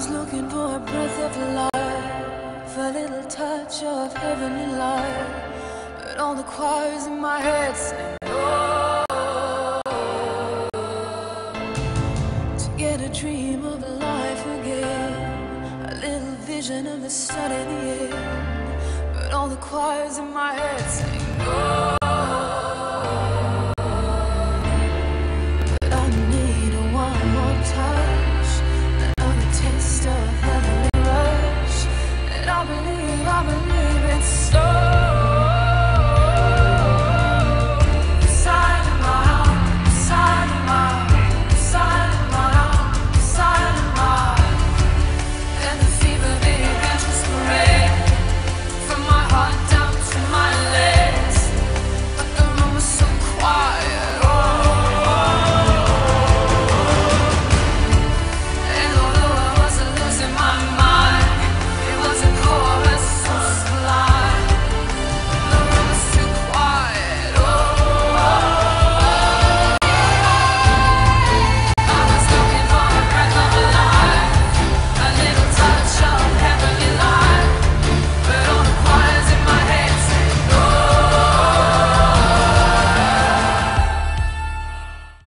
was looking for a breath of life, a little touch of heavenly light, but all the choirs in my head sang no. To get a dream of life again, a little vision of the sun in the air, but all the choirs in my head sang no.